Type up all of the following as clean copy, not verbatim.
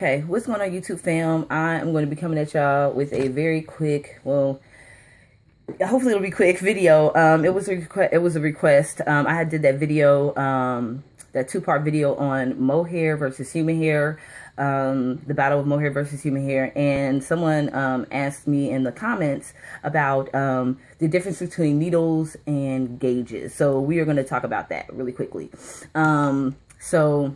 Okay, what's going on, YouTube fam? I am going to be coming at y'all with a very quick, well, hopefully it'll be quick video. It was a request. I had did that video, that two-part video on mohair versus human hair, the battle of mohair versus human hair, and someone asked me in the comments about the difference between needles and gauges. So we are going to talk about that really quickly. So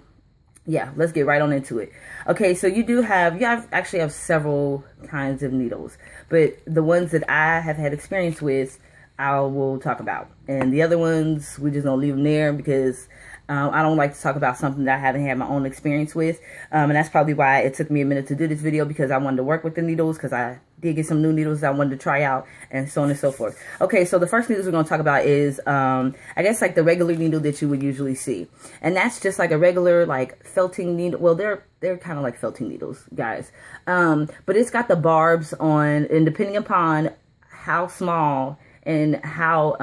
yeah, let's get right on into it. Okay, so actually have several kinds of needles, but the ones that I have had experience with, I will talk about, and the other ones we just gonna leave them there because I don't like to talk about something that I haven't had my own experience with, and that's probably why it took me a minute to do this video, because I wanted to work with the needles, because I did get some new needles that I wanted to try out, and so on and so forth. Okay, so the first needles we're going to talk about is, I guess, like the regular needle that you would usually see, and that's just like a regular, like, felting needle. Well, they're kind of like felting needles, guys, but it's got the barbs on, and depending upon how small and how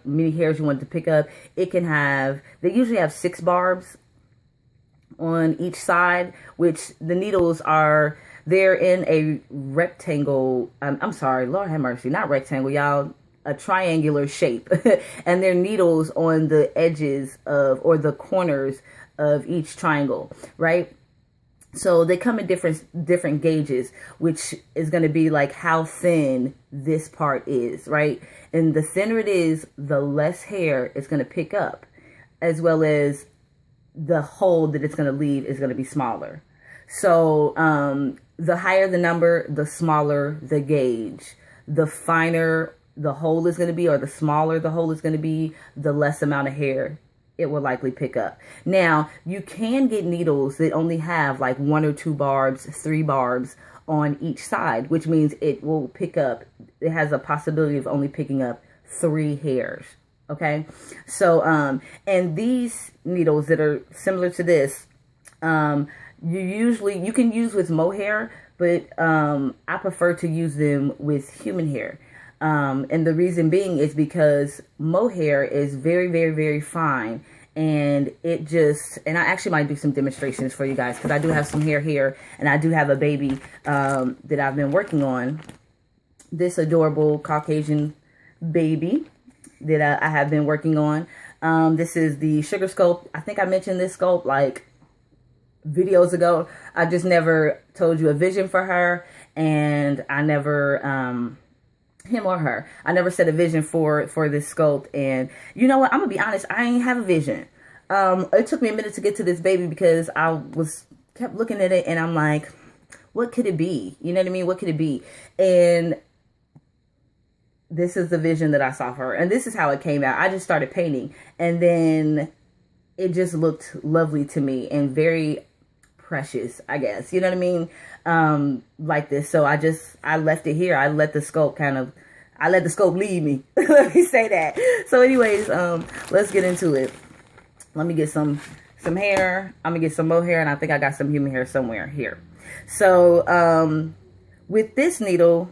many hairs you want to pick up, it can have, they usually have 6 barbs on each side, which the needles are, they're in a rectangle, I'm sorry, Lord have mercy, not rectangle, y'all, a triangular shape, and they're needles on the edges of, or the corners of each triangle, right? So they come in different gauges, which is going to be like how thin this part is, right? And the thinner it is, the less hair it's going to pick up, as well as the hole that it's going to leave is going to be smaller. So the higher the number, the smaller the gauge. The finer the hole is going to be, or the smaller the hole is going to be, the less amount of hair it will likely pick up. Now, you can get needles that only have like 1 or 2 barbs, 3 barbs on each side, which means it will pick up, it has a possibility of only picking up 3 hairs. Okay, so and these needles that are similar to this, you can use with mohair, but I prefer to use them with human hair. And the reason being is because mohair is very, very, very fine. And it just, and I actually might do some demonstrations for you guys, because I do have some hair here, and I do have a baby that I've been working on. This adorable Caucasian baby that I have been working on. This is the Sugar Sculpt. I think I mentioned this sculpt like videos ago. I just never told you a vision for her, and I never him or her, I never set a vision for this sculpt. And you know what, I'm gonna be honest, I ain't have a vision. It took me a minute to get to this baby, because I kept looking at it and I'm like, what could it be? You know what I mean? What could it be? And this is the vision that I saw for her, and this is how it came out. I just started painting, and then it just looked lovely to me and very precious, I guess, you know what I mean, like this. So I left it here. I let the sculpt lead me. Let me say that. So anyways, let's get into it. Let me get some hair. I'm gonna get some mohair, and I think I got some human hair somewhere here. So with this needle,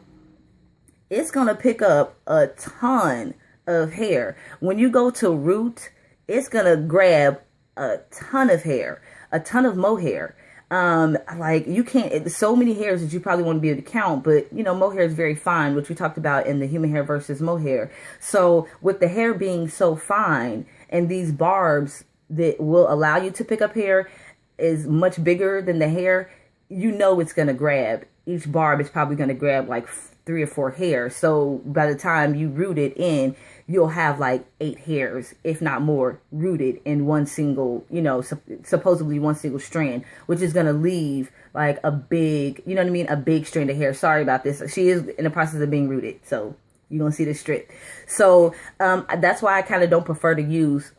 it's gonna pick up a ton of hair. When you go to root, it's gonna grab a ton of hair, a ton of mohair. Like, you can't, so many hairs that you probably want to be able to count, but you know, mohair is very fine, which we talked about in the human hair versus mohair. So with the hair being so fine, and these barbs that will allow you to pick up hair is much bigger than the hair, you know it's going to grab, each barb is probably going to grab like 3 or 4 hairs. So by the time you root it in, you'll have like 8 hairs, if not more, rooted in one single, you know, supposedly one single strand, which is going to leave like a big, you know what I mean, a big strand of hair. Sorry about this. She is in the process of being rooted, so you're going to see this strip. So that's why I kind of don't prefer to use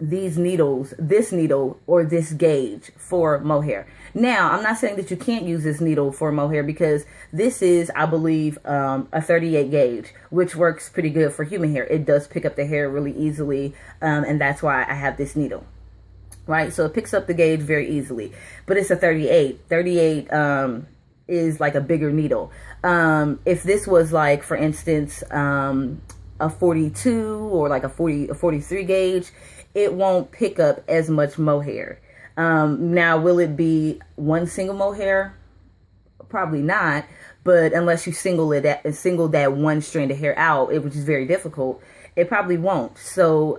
these needles, this needle or this gauge for mohair. Now, I'm not saying that you can't use this needle for mohair, because this is, I believe, a 38 gauge, which works pretty good for human hair. It does pick up the hair really easily, and that's why I have this needle, right? So it picks up the gauge very easily, but it's a 38. 38 is like a bigger needle. If this was like, for instance, a 42 or like a 43 gauge, it won't pick up as much mohair. Now, will it be one single mohair? Probably not. But unless you single that one strand of hair out, which is very difficult, it probably won't. So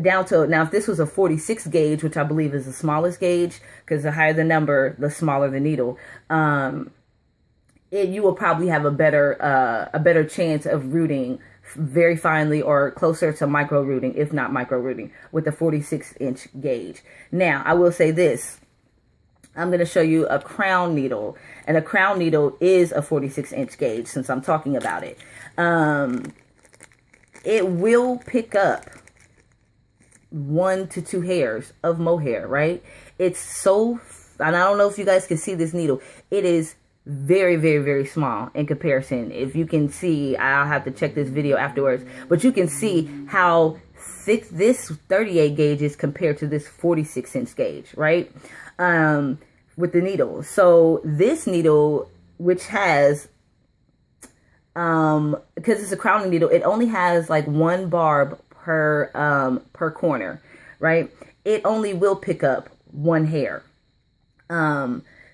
down to now, if this was a 46 gauge, which I believe is the smallest gauge, because the higher the number, the smaller the needle, you will probably have a better chance of rooting very finely or closer to micro rooting, if not micro rooting, with the 46-inch gauge. Now, I will say this. I'm going to show you a crown needle, and a crown needle is a 46-inch gauge since I'm talking about it. It will pick up 1 to 2 hairs of mohair, right? It's so, and I don't know if you guys can see this needle. It is very, very, very small in comparison. If you can see, I'll have to check this video afterwards, but you can see how thick this 38 gauge is compared to this 46-inch gauge, right? With the needle. So this needle, which has, because it's a crowning needle, it only has like 1 barb per corner, right? It only will pick up 1 hair.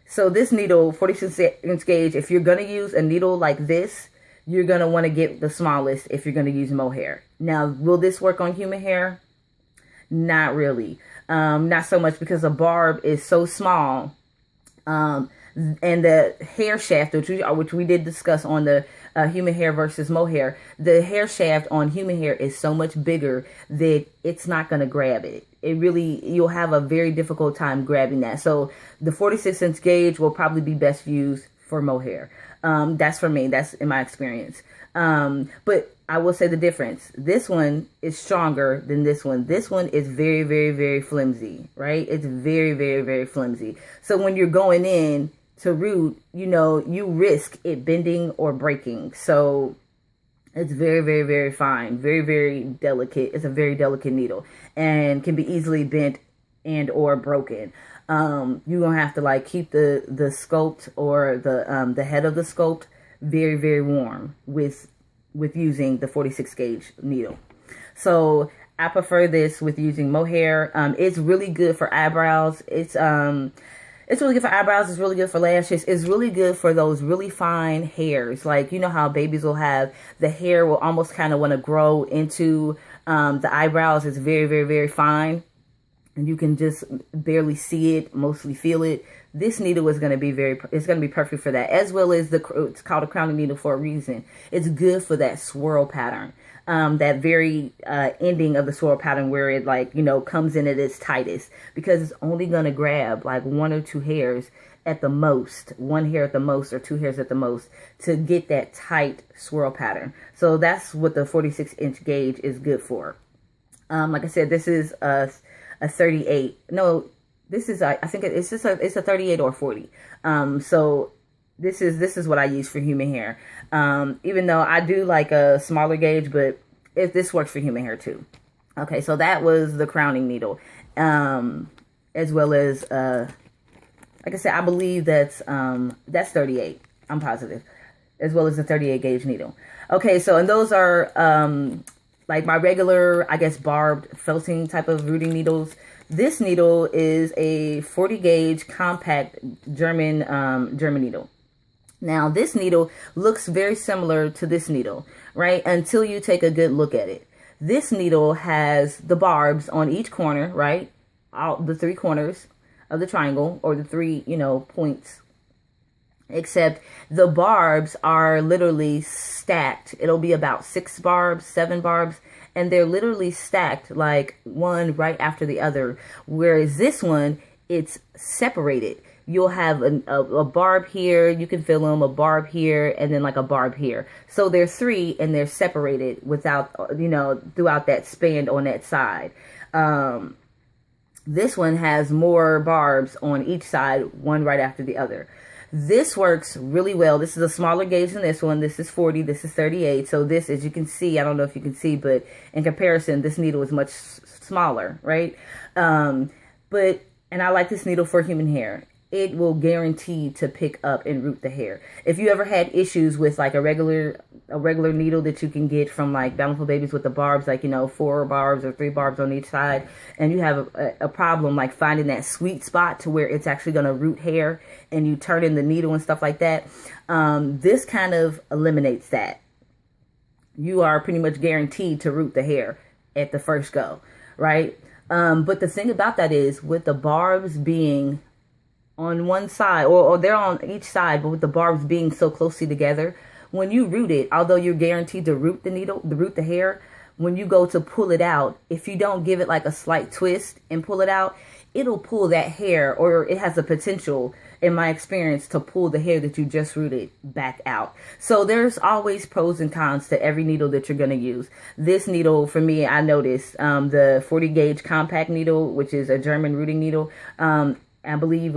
So this needle, 46-inch gauge, if you're going to use a needle like this, you're going to want to get the smallest if you're going to use mohair. Now, will this work on human hair? Not really. Not so much, because a barb is so small. And the hair shaft, which we did discuss on the human hair versus mohair, the hair shaft on human hair is so much bigger that it's not going to grab it. You'll have a very difficult time grabbing that. So the 46-inch gauge will probably be best used for mohair. That's for me. That's in my experience. But I will say the difference. This one is stronger than this one. This one is very, very, very flimsy, right? It's very, very, very flimsy. So when you're going in to root, you risk it bending or breaking. So it's very, very, very fine. Very, very delicate. It's a very delicate needle and can be easily bent and or broken. You're going to have to like keep the sculpt or the head of the sculpt very, very warm with using the 46 gauge needle. So I prefer this with using mohair. It's really good for eyebrows. It's really good for eyebrows. It's really good for lashes. It's really good for those really fine hairs. Like, you know how babies will have, the hair will almost kind of want to grow into the eyebrows. It's very, very, very fine. And you can just barely see it, mostly feel it. This needle is going to be it's going to be perfect for that, as well as it's called a crowning needle for a reason. It's good for that swirl pattern, that very ending of the swirl pattern where it comes in at its tightest, because it's only going to grab like 1 or 2 hairs at the most, 1 hair at the most, or 2 hairs at the most, to get that tight swirl pattern. So that's what the 46-inch gauge is good for. Like I said, this is a 38. No, this is, I think it's a 38 or 40. So this is what I use for human hair. Even though I do like a smaller gauge, but if this works for human hair too. Okay, so that was the crowning needle. As well as, like I said, I believe that's 38. I'm positive. As well as the 38 gauge needle. Okay, so, and those are, like my regular, I guess, barbed felting type of rooting needles. This needle is a 40 gauge compact German needle. Now, this needle looks very similar to this needle, right? Until you take a good look at it. This needle has the barbs on each corner, right? All the 3 corners of the triangle, or the 3, points. Except the barbs are literally stacked. It'll be about 6 barbs, 7 barbs, and they're literally stacked like one right after the other. Whereas this one, it's separated. You'll have a barb here, you can feel them, a barb here, and then like a barb here. So they're 3 and they're separated without, throughout that span on that side. This one has more barbs on each side, one right after the other. This works really well. This is a smaller gauge than this one. This is 40. This is 38. So this, as you can see, I don't know if you can see, but in comparison, this needle is much smaller, right? And I like this needle for human hair. it will guarantee to pick up and root the hair. If you ever had issues with like a regular needle that you can get from like Bountiful Babies with the barbs, like, you know, 4 barbs or 3 barbs on each side, and you have a problem like finding that sweet spot to where it's actually going to root hair, and you turn in the needle and stuff like that, this kind of eliminates that. You are pretty much guaranteed to root the hair at the first go, right? But the thing about that is, with the barbs being on one side, or they're on each side, but with the barbs being so closely together, when you root it, although you're guaranteed to root the hair, when you go to pull it out, if you don't give it like a slight twist and pull it out, it'll pull that hair, or it has the potential, in my experience, to pull the hair that you just rooted back out. So there's always pros and cons to every needle that you're going to use. This needle, for me, I noticed the 40 gauge compact needle, which is a German rooting needle. I believe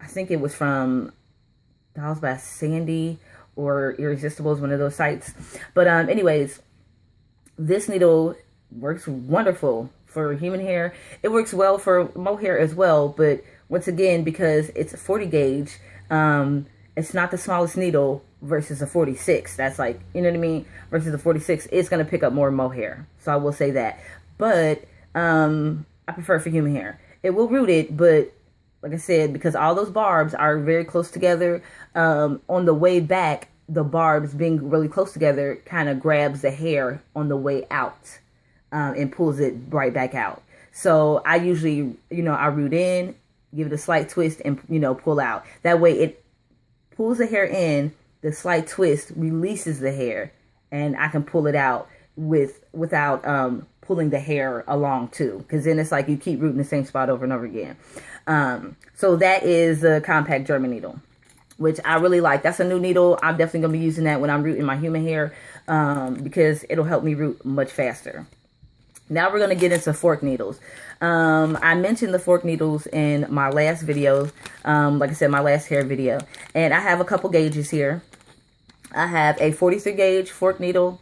I think it was from Dolls by Sandy or Irresistible, is one of those sites. But anyways, this needle works wonderful for human hair. It works well for mohair as well, but once again, because it's a 40 gauge, it's not the smallest needle versus a 46. That's like, you know what I mean? Versus a 46, it's going to pick up more mohair. So I will say that. But I prefer for human hair. It will root it, but like I said, because all those barbs are very close together, on the way back, the barbs being really close together kind of grabs the hair on the way out, and pulls it right back out. So I usually, you know, I root in, give it a slight twist, and, you know, pull out. That way it pulls the hair in, the slight twist releases the hair, and I can pull it out without pulling the hair along too, because then it's like you keep rooting the same spot over and over again. So that is the compact German needle, which I really like. That's a new needle. I'm definitely gonna be using that when I'm rooting my human hair, because it'll help me root much faster. Now we're gonna get into fork needles. I mentioned the fork needles in my last video, like I said, my last hair video, and I have a couple gauges here. I have a 43 gauge fork needle,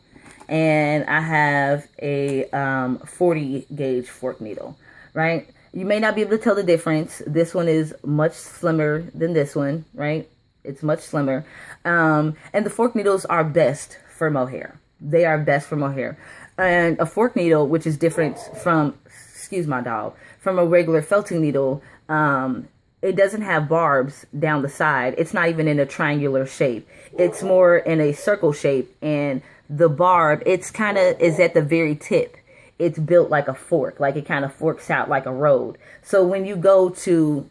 and I have a 40 gauge fork needle, right? You may not be able to tell the difference. This one is much slimmer than this one, right? It's much slimmer. And the fork needles are best for mohair. They are best for mohair. And a fork needle, which is different from, excuse my dog, from a regular felting needle, it doesn't have barbs down the side. It's not even in a triangular shape. It's more in a circle shape, and the barb, it's kind of is at the very tip. It's built like a fork, like it kind of forks out like a road. So when you go through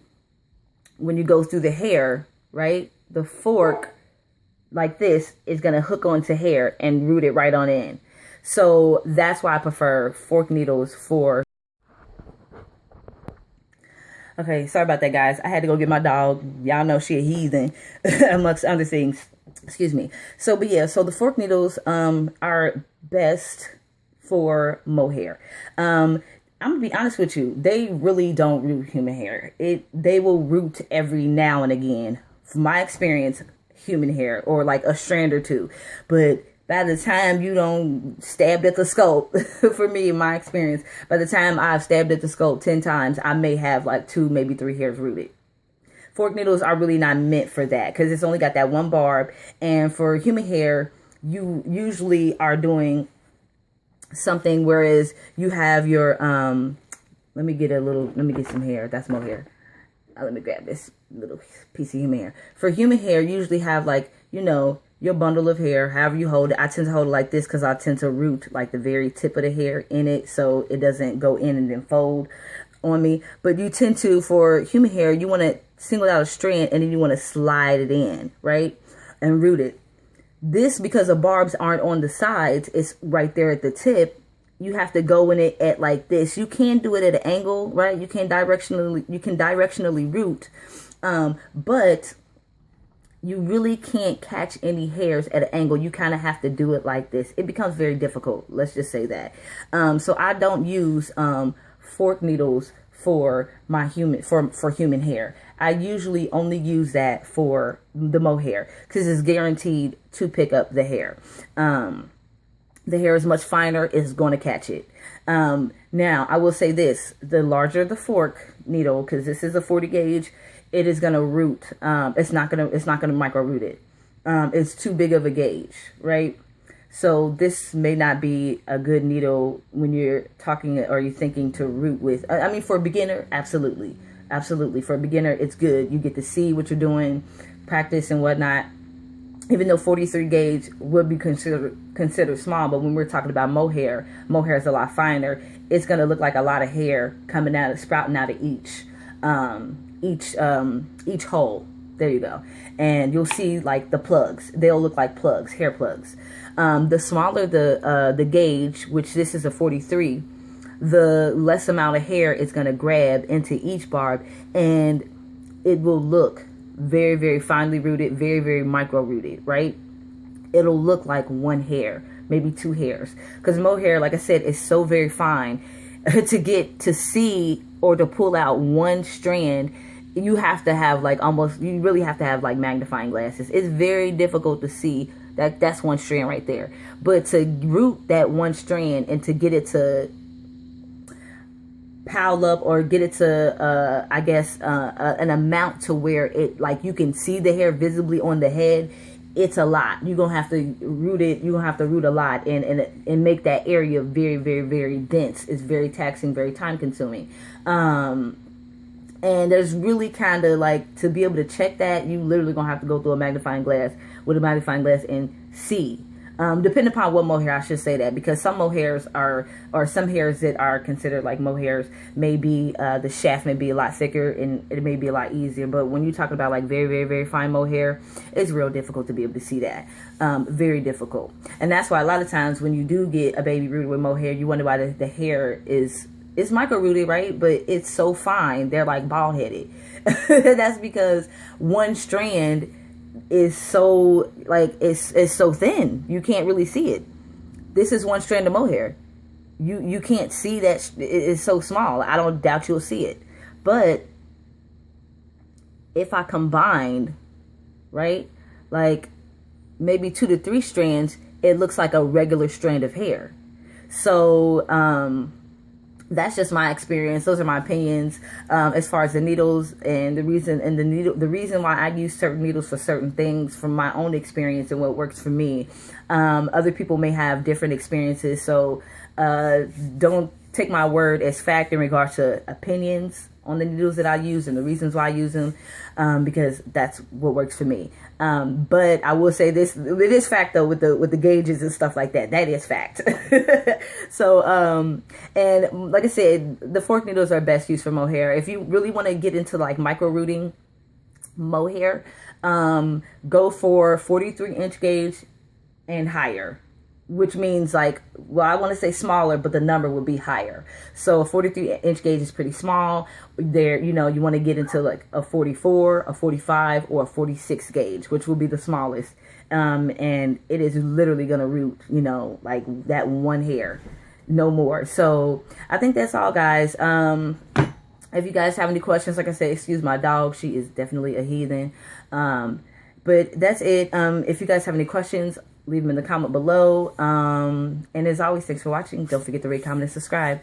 the hair, right, the fork like this is going to hook onto hair and root it right on in. So that's why I prefer fork needles for... Okay, sorry about that, guys. I had to go get my dog. Y'all know she a heathen, amongst other things. Excuse me. So, but yeah, so the fork needles are best for mohair. I'm gonna be honest with you. They really don't root human hair. They will root every now and again. From my experience, human hair, or like a strand or two. But by the time you don't stabbed at the scalp, for me, in my experience, by the time I've stabbed at the scalp 10 times, I may have like 2, maybe 3 hairs rooted. Fork needles are really not meant for that, because it's only got that one barb. And for human hair, you usually are doing something, whereas you have your, let me get some hair. That's mohair. Let me grab this little piece of human hair. For human hair, you usually have like, you know, your bundle of hair, however you hold it. I tend to hold it like this because I tend to root like the very tip of the hair in it, so it doesn't go in and then fold on me. But you tend to, for human hair, you want to single out a strand and then you want to slide it in, right? And root it. This, because the barbs aren't on the sides, it's right there at the tip. You have to go in it at like this. You can do it at an angle, right? You can directionally root, but you really can't catch any hairs at an angle. You kind of have to do it like this. It becomes very difficult. Let's just say that. So I don't use fork needles for my human hair. I usually only use that for the mohair because it's guaranteed to pick up the hair. The hair is much finer. It's going to catch it. Now, I will say this, the larger the fork needle, because this is a 40 gauge, it is going to root. It's not going to micro root it. It's too big of a gauge, right? So this may not be a good needle when you're talking or you're thinking to root with. I mean, for a beginner, absolutely. Absolutely. For a beginner, it's good. You get to see what you're doing, practice and whatnot. Even though 43 gauge would be considered small, but when we're talking about mohair is a lot finer. It's going to look like a lot of hair coming out, sprouting out of each hole. There you go. And you'll see like the plugs. They'll look like plugs, hair plugs. The smaller the gauge, which this is a 43, the less amount of hair is going to grab into each barb, and it will look very, very finely rooted, very, very micro rooted, right? It'll look like one hair, maybe two hairs. Because mohair, like I said, is so very fine. To get to see or to pull out one strand, you have to have like you really have to have like magnifying glasses. It's very difficult to see that's one strand right there. But to root that one strand and to get it to pile up or get it to an amount to where it like you can see the hair visibly on the head, it's a lot. You're gonna have to root it. You're gonna have to root a lot and make that area very, very, very dense. It's very taxing, very time consuming. And there's really kind of like, to be able to check that, you literally gonna have to go through a magnifying glass and see. Depending upon what mohair, I should say that, because some mohairs or some hairs that are considered like mohairs, maybe the shaft may be a lot thicker and it may be a lot easier. But when you're talking about like very, very, very fine mohair, it's real difficult to be able to see that. Very difficult. And that's why a lot of times when you do get a baby rooted with mohair, you wonder why the hair is micro rooted, right? But it's so fine, they're like bald headed. That's because one strand is so like it's so thin you can't really see it. This is one strand of mohair. You can't see that. It's so small. I don't doubt you'll see it. But if I combined, right, like maybe 2 to 3 strands, it looks like a regular strand of hair. So that's just my experience. Those are my opinions as far as the needles, and the reason why I use certain needles for certain things from my own experience and what works for me. Other people may have different experiences, so don't take my word as fact in regards to opinions on the needles that I use and the reasons why I use them, because that's what works for me. But I will say this, it is fact though, with the gauges and stuff like that. That is fact. So, and like I said, the fork needles are best used for mohair. If you really want to get into like micro rooting mohair, go for 43-inch gauge and higher. Which means like, well, I want to say smaller, but the number would be higher. So a 43-inch gauge is pretty small. There, you want to get into like a 44, a 45, or a 46 gauge, which will be the smallest. And it is literally going to root, like that one hair, no more. So I think that's all, guys. If you guys have any questions, like I said, excuse my dog. She is definitely a heathen. But that's it. If you guys have any questions, leave them in the comment below. And as always, thanks for watching. Don't forget to rate, comment, and subscribe.